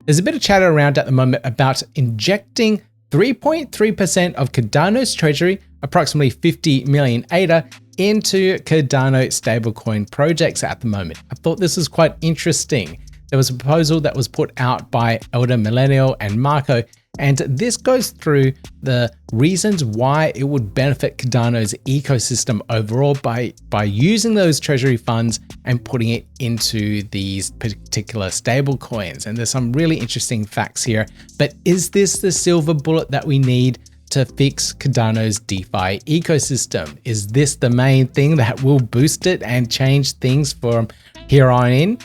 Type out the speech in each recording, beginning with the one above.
There's a bit of chatter around at the moment about injecting 3.3% of Cardano's treasury, approximately 50 million ADA, into Cardano stablecoin projects at the moment. I thought this was quite interesting. There was a proposal that was put out by Elder Millennial and Marco, and this goes through the reasons why it would benefit Cardano's ecosystem overall by using those treasury funds and putting it into these particular stable coins. And there's some really interesting facts here. But is this the silver bullet that we need to fix Cardano's DeFi ecosystem? Is this the main thing that will boost it and change things from here on in?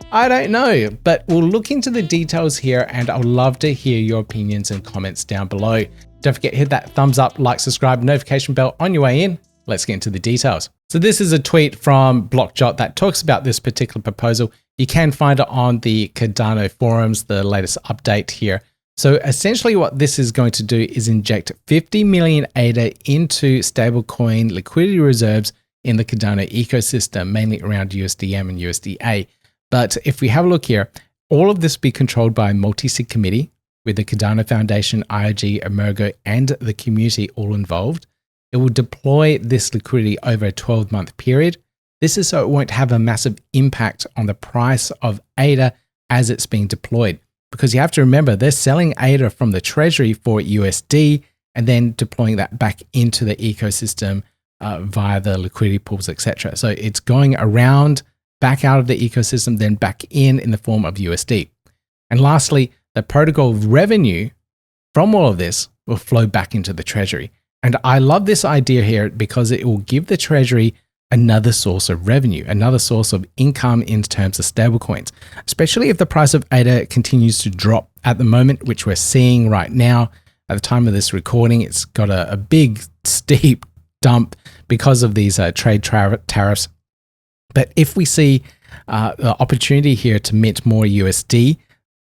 I don't know, but we'll look into the details here, and I'd love to hear your opinions and comments down below. Don't forget to hit that thumbs up, like, subscribe, notification bell on your way in. Let's get into the details. So this is a tweet from Blockjot that talks about this particular proposal. You can find it on the Cardano forums, the latest update here. So essentially what this is going to do is inject 50 million ADA into stablecoin liquidity reserves in the Cardano ecosystem, mainly around USDM and USDA. But if we have a look here, all of this will be controlled by a multi-sig committee with the Cardano Foundation, IOG, Emergo, and the community all involved. It will deploy this liquidity over a 12-month period. This is so it won't have a massive impact on the price of ADA as it's being deployed. Because you have to remember, they're selling ADA from the treasury for USD and then deploying that back into the ecosystem via the liquidity pools, etc. So it's going around, back out of the ecosystem, then back in the form of USD. And lastly, the protocol revenue from all of this will flow back into the treasury. And I love this idea here because it will give the treasury another source of revenue, another source of income in terms of stablecoins, especially if the price of ADA continues to drop at the moment, which we're seeing right now. At the time of this recording, it's got a big, steep dump because of these trade tariffs. But if we see the opportunity here to mint more USD,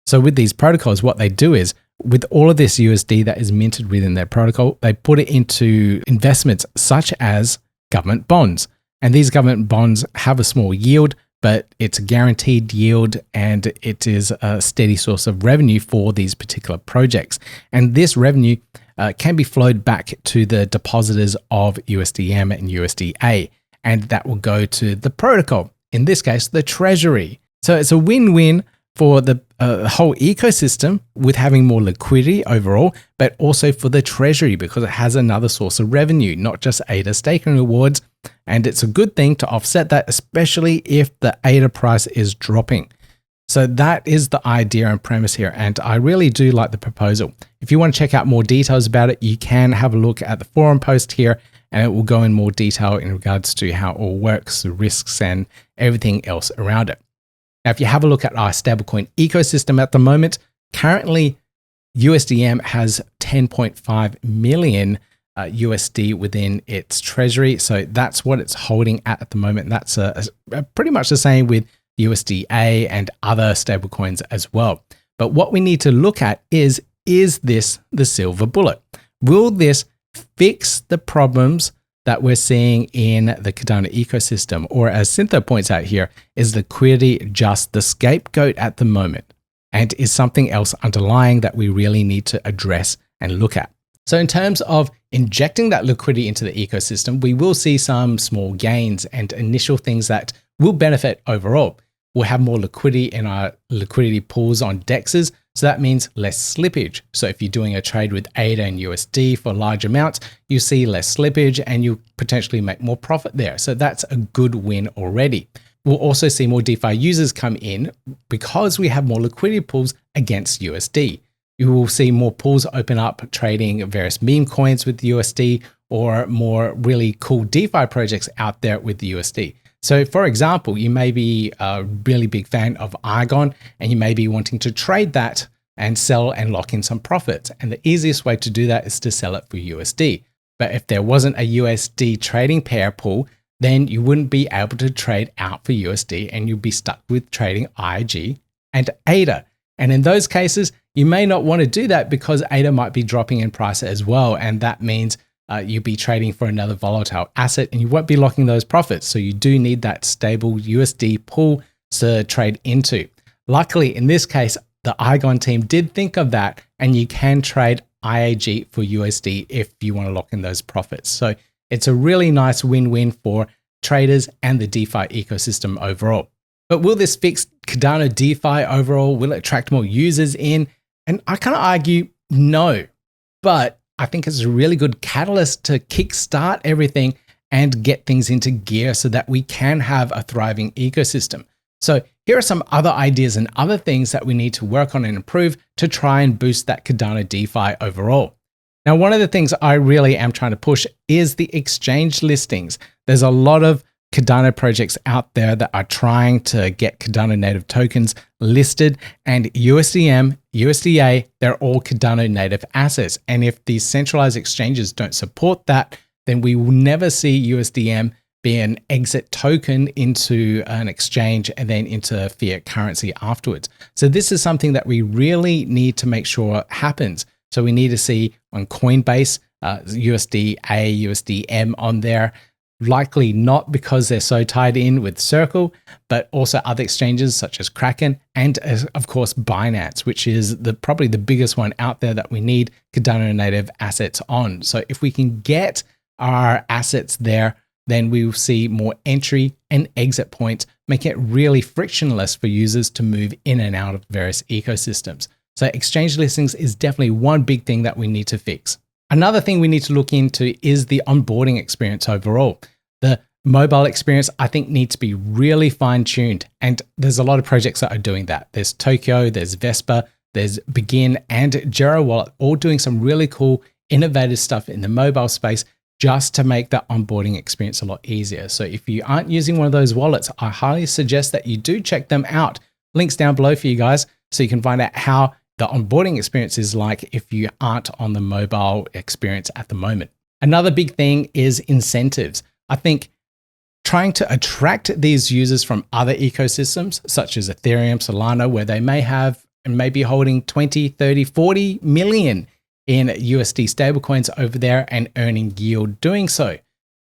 so with these protocols, what they do is with all of this USD that is minted within their protocol, they put it into investments such as government bonds. And these government bonds have a small yield, but it's a guaranteed yield and it is a steady source of revenue for these particular projects. And this revenue can be flowed back to the depositors of USDM and USDA. And that will go to the protocol, in this case, the treasury. So it's a win-win for the whole ecosystem with having more liquidity overall, but also for the treasury because it has another source of revenue, not just ADA staking rewards. And it's a good thing to offset that, especially if the ADA price is dropping. So that is the idea and premise here. And I really do like the proposal. If you want to check out more details about it, you can have a look at the forum post here, and it will go in more detail in regards to how it all works, the risks, and everything else around it. Now, if you have a look at our stablecoin ecosystem at the moment, currently USDM has 10.5 million USD within its treasury. So that's what it's holding at the moment. That's pretty much the same with USDA and other stablecoins as well. But what we need to look at is this the silver bullet? Will this fix the problems that we're seeing in the Cardano ecosystem? Or as Syntho points out here, is liquidity just the scapegoat at the moment? And is something else underlying that we really need to address and look at? So in terms of injecting that liquidity into the ecosystem, we will see some small gains and initial things that will benefit overall. We'll have more liquidity in our liquidity pools on DEXs. So that means less slippage. So if you're doing a trade with ADA and USD for large amounts, you see less slippage and you potentially make more profit there. So that's a good win already. We'll also see more DeFi users come in because we have more liquidity pools against USD. You will see more pools open up trading various meme coins with USD or more really cool DeFi projects out there with the USD. So for example, you may be a really big fan of Argon and you may be wanting to trade that and sell and lock in some profits. And the easiest way to do that is to sell it for USD. But if there wasn't a USD trading pair pool, then you wouldn't be able to trade out for USD and you'd be stuck with trading IG and ADA. And in those cases, you may not want to do that because ADA might be dropping in price as well. And that means you'll be trading for another volatile asset and you won't be locking those profits. So you do need that stable USD pool to trade into. Luckily, in this case, the Igon team did think of that, and you can trade IAG for USD if you want to lock in those profits. So it's a really nice win-win for traders and the DeFi ecosystem overall. But will this fix Cardano DeFi overall? Will it attract more users in? And I kind of argue no, but I think it's a really good catalyst to kickstart everything and get things into gear so that we can have a thriving ecosystem. So here are some other ideas and other things that we need to work on and improve to try and boost that Cardano DeFi overall. Now, one of the things I really am trying to push is the exchange listings. There's a lot of Cardano projects out there that are trying to get Cardano native tokens listed, and USDM, USDA, they're all Cardano native assets. And if these centralized exchanges don't support that, then we will never see USDM be an exit token into an exchange and then into fiat currency afterwards. So this is something that we really need to make sure happens. So we need to see on Coinbase, USDA, USDM on there. Likely not because they're so tied in with Circle, but also other exchanges such as Kraken and of course Binance, which is probably the biggest one out there that we need Cardano native assets on. So if we can get our assets there, then we will see more entry and exit points, making it really frictionless for users to move in and out of various ecosystems. So exchange listings is definitely one big thing that we need to fix. Another thing we need to look into is the onboarding experience overall. The mobile experience, I think, needs to be really fine-tuned. And there's a lot of projects that are doing that. There's Tokyo, there's Vespa, there's Begin, and Gero Wallet, all doing some really cool, innovative stuff in the mobile space just to make that onboarding experience a lot easier. So if you aren't using one of those wallets, I highly suggest that you do check them out. Links down below for you guys so you can find out how the onboarding experience is like if you aren't on the mobile experience at the moment. Another big thing is incentives. I think trying to attract these users from other ecosystems, such as Ethereum, Solana, where they may have and may be holding 20, 30, 40 million in USD stablecoins over there and earning yield doing so.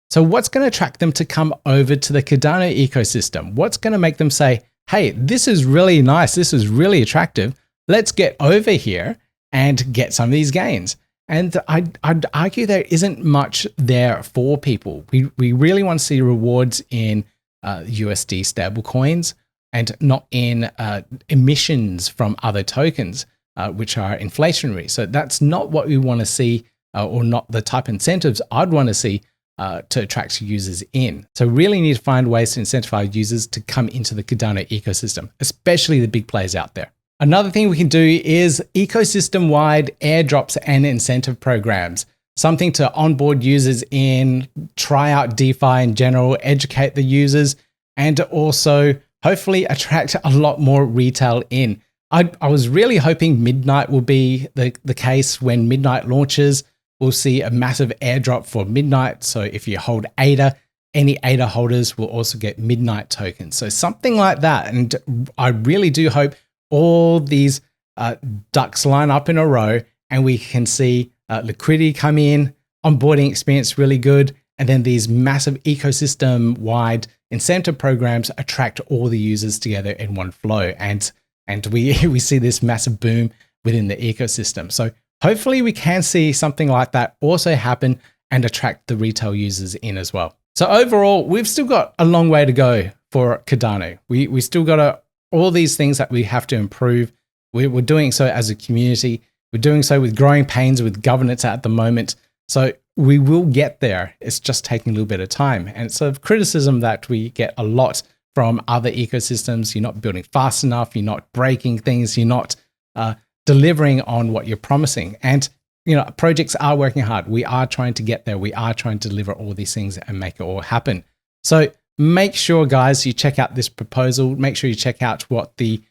So what's going to attract them to come over to the Cardano ecosystem? What's going to make them say, hey, this is really nice, this is really attractive, let's get over here and get some of these gains. And I'd argue there isn't much there for people. We really want to see rewards in USD stablecoins and not in emissions from other tokens, which are inflationary. So that's not what we want to see or not the type of incentives I'd want to see to attract users in. So really need to find ways to incentivize users to come into the Cardano ecosystem, especially the big players out there. Another thing we can do is ecosystem-wide airdrops and incentive programs, something to onboard users in, try out DeFi in general, educate the users, and also hopefully attract a lot more retail in. I was really hoping Midnight will be the case. When Midnight launches, we'll see a massive airdrop for Midnight. So if you hold ADA, any ADA holders will also get Midnight tokens. So something like that. And I really do hope all these ducks line up in a row and we can see liquidity come in, onboarding experience really good, and then these massive ecosystem-wide incentive programs attract all the users together in one flow. And we see this massive boom within the ecosystem. So hopefully we can see something like that also happen and attract the retail users in as well. So overall, we've still got a long way to go for Cardano. We still got all these things that we have to improve. We're doing so as a community. We're doing so with growing pains with governance at the moment. So we will get there. It's just taking a little bit of time. And it's a criticism that we get a lot from other ecosystems. You're not building fast enough. You're not breaking things. You're not delivering on what you're promising. And projects are working hard. We are trying to get there. We are trying to deliver all these things and make it all happen. So make sure, guys, you check out this proposal. Make sure you check out what the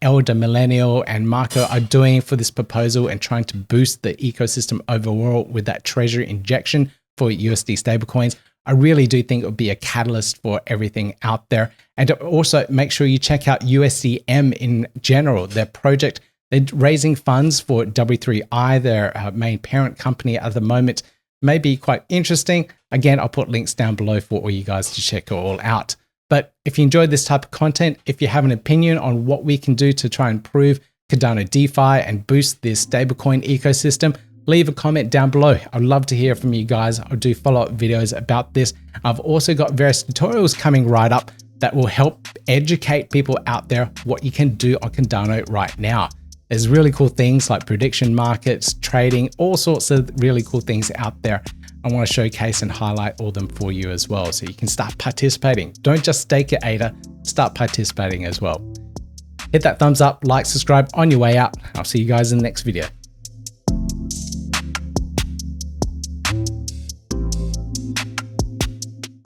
Elder Millennial and Marco are doing for this proposal and trying to boost the ecosystem overall with that treasury injection for USD stablecoins. I really do think it would be a catalyst for everything out there. And also make sure you check out USDM in general, their project. They're raising funds for W3I, their main parent company at the moment. May be quite interesting. Again, I'll put links down below for all you guys to check it all out. But if you enjoyed this type of content, if you have an opinion on what we can do to try and improve Cardano DeFi and boost this stablecoin ecosystem, leave a comment down below. I'd love to hear from you guys. I'll do follow-up videos about this. I've also got various tutorials coming right up that will help educate people out there what you can do on Cardano right now. There's really cool things like prediction markets, trading, all sorts of really cool things out there. I want to showcase and highlight all of them for you as well, so you can start participating. Don't just stake your ADA, start participating as well. Hit that thumbs up, like, subscribe on your way out. I'll see you guys in the next video.